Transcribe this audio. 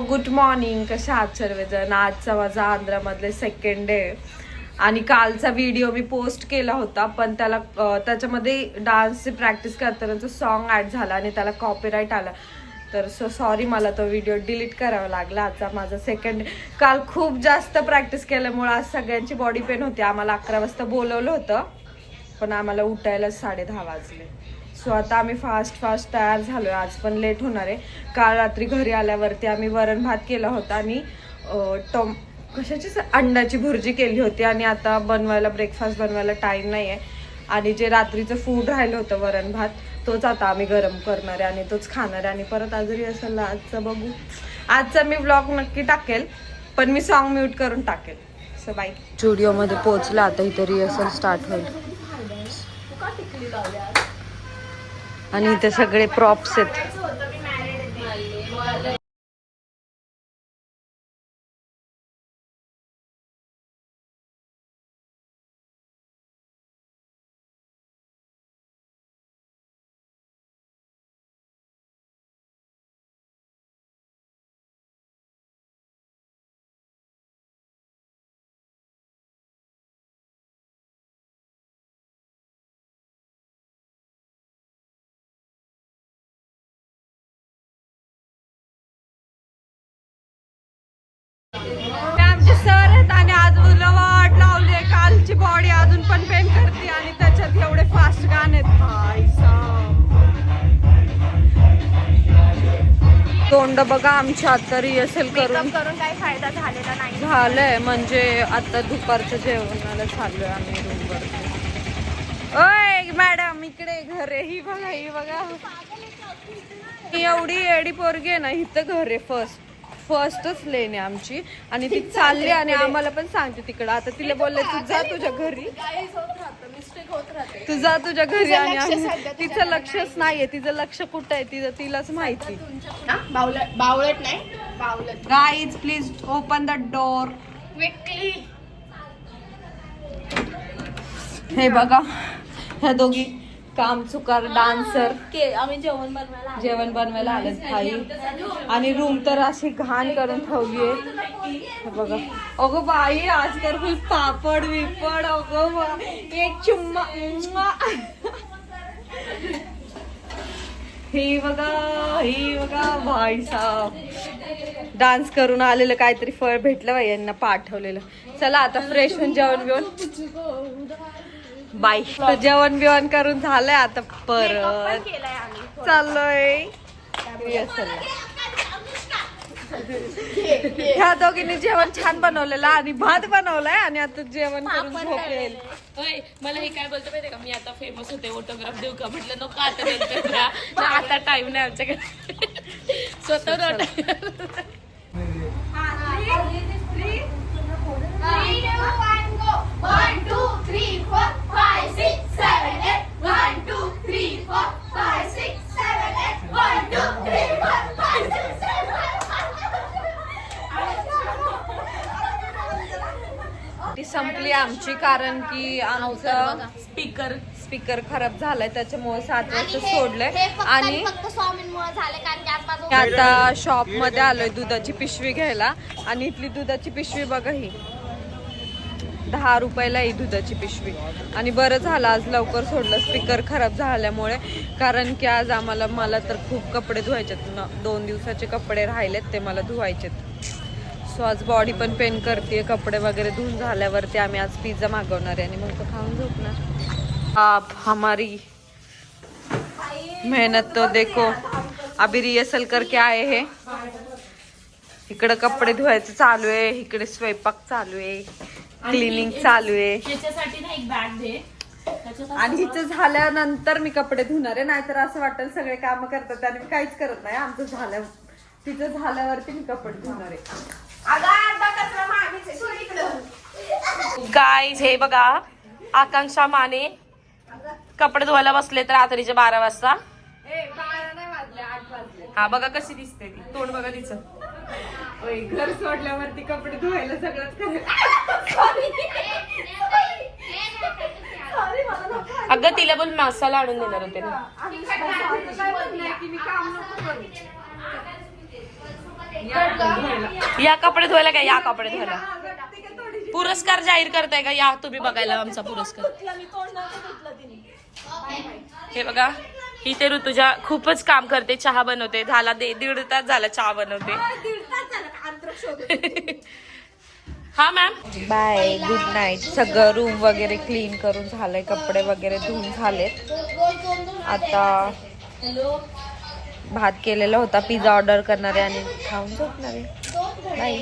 Good morning. कशा आहात सर्वजण? आजचा माझा आंध्रामधले सेकंड डे आणि कालचा व्हिडिओ मी पोस्ट केला होता, पण त्याच्यामध्ये डान्सची प्रॅक्टिस करतानाचं सॉन्ग ॲड झाला आणि त्याला कॉपीराईट आला. तर सॉरी, मला तो व्हिडिओ डिलीट करावा लागला. आजचा माझा सेकंड डे. काल खूप जास्त प्रॅक्टिस केल्यामुळे आज सगळ्यांची बॉडी पेन होती. आम्हाला 11 वाजता बोलवलं होतं, पण आम्हाला उठायला 10:30 वाजले. सो आता आम्ही फास्ट तयार झालोय. आज पण लेट होणार आहे. काल रात्री घरी आल्यावरती आम्ही वरण भात केला होता आणि कशाची अंड्याची भुर्जी केली होती. आणि आता ब्रेकफास्ट बनवायला टाइम नाही आहे. आणि जे रात्रीचं फूड राहिलं होतं वरण भात, तोच आता आम्ही गरम करणार आहे आणि तोच खाणार आहे. आणि परत आजरी असेल आजचा बघू. आजचा मी व्लॉग नक्की टाकेल, पण मी सॉन्ग म्यूट करून टाकेल. So bye. स्टुडिओमध्ये पोहोचला. आता इथे रिहर्सल स्टार्ट होईल आणि इथे सगळे प्रॉप्स आहेत. आमचे सर आहेत आणि आज मुलं वाट लावली. कालची बॉडी अजून पण पेन करते आणि त्याच्यात एवढे फास्ट गाणे तोंड बघा आमच्या. आता रिहर्सल करून काही फायदा झालेला नाही. झालंय म्हणजे आता दुपारचं जेवणाला चाललोय आम्ही रूमवर. ओय मॅडम, इकडे घर आहे. ही बघा एवढी एडी पोरगी आहे ना. इथं घर आहे. फर्स्टच लेन आहे आमची आणि ती चालली आणि आम्हाला पण सांगते तिकडं. आता तिला बोलले तू जा तुझ्या घरी, तू जा तुझ्या घरी. आणि तिचं लक्षच नाहीये. तिचं लक्ष कुठं आहे तिलाच माहिती. बावळट नाही, बावळट. Guys please open the door quickly. हे बघा ह्या दोघी कामचुकार डान्सर. आम्ही जेवण बनवायला आलेत भाई. आणि रूम तर अशी घाण करून ठेवली आहे बघा. अगं बाई, आज तर फुल पापड विपड. अगं एक चुम्मा. ही बघा भाई साहेब डान्स करून आलेलं. काहीतरी फळ भेटलं बाई यांना पाठवलेलं. चला आता फ्रेश होऊन जेवण बिवण बाई. जेवण बिवण करून झालंय. आता परत चाललोय. ह्या दोघींनी जेवण छान बनवलेलं आणि भात बनवलाय आणि आता जेवण करून झोपेल. मला हे काय बोलतो माहितीये का, मी आता फेमस होते, ऑटोग्राफ देऊ का? म्हटलं नको, आता टाइम नाही आमच्याकडे. स्वतः ती संपली आमची, कारण की आमचं स्पीकर खराब झालाय, त्याच्यामुळे 7 वाजता सोडलंय. आणि आता शॉप मध्ये आलोय दुधाची पिशवी घ्यायला. आणि इथली दुधाची पिशवी बघा, ही 10 रुपयाला ही दुधाची पिशवी. आणि बरं झालं आज लवकर सोडलं स्पीकर खराब झाल्यामुळे, कारण की आज मला तर खूप कपडे धुवायचेत. 2 दिवसाचे कपडे राहिलेत, ते मला धुवायचेत. सो आज बॉडी पण पेन करते. कपडे वगैरे धुवून झाल्यावरती आम्ही आज पिझ्झा मागवणार आहे आणि मग तो खाऊन झोपणार. आप हमारी मेहनत तो देखो. अभी रिहर्सल करके आए हे. इकडे कपडे धुवायचं चालू आहे, इकडे स्वयंपाक चालू आहे, क्लिनिंग चालू आहे. आणि हिचं झाल्यानंतर मी कपडे धुणार आहे. नाहीतर असं वाटेल सगळे काम करतात आणि मी काहीच करत नाही. आमचं तिचं झाल्यावरती मी कपडे धुणार आहे. गाईज हे बघा, आकांक्षा माने कपडे धुवायला बसले तर रात्रीचे 12 वाजता. 12 नाही वाजले, 8 वाजले. हा बघा कशी दिसते ती, तोंड बघा तिचं. घर सोडल्यावरती कपडे धुवायला सगळंच करायचं. अगं तिला पण मसाला आणून देणार होते ना. या कपडे धुवायला काय? या कपडे धुवायला पुरस्कार जाहीर करताय का? या तुम्ही बघायला आमचा पुरस्कार. हे बघा ही ते ऋतुजा खूपच काम करते, चहा बनवते. झाला 1.5 तास झाला चहा बनवते. हा मॅम. Bye, good night. सगळं रूम वगैरे क्लीन करून झालंय, कपडे वगैरे धुवून झालेत. आता भात केलेला होता, पिझ्झा ऑर्डर करणारे आणि खाऊन झोपणारे. बाय.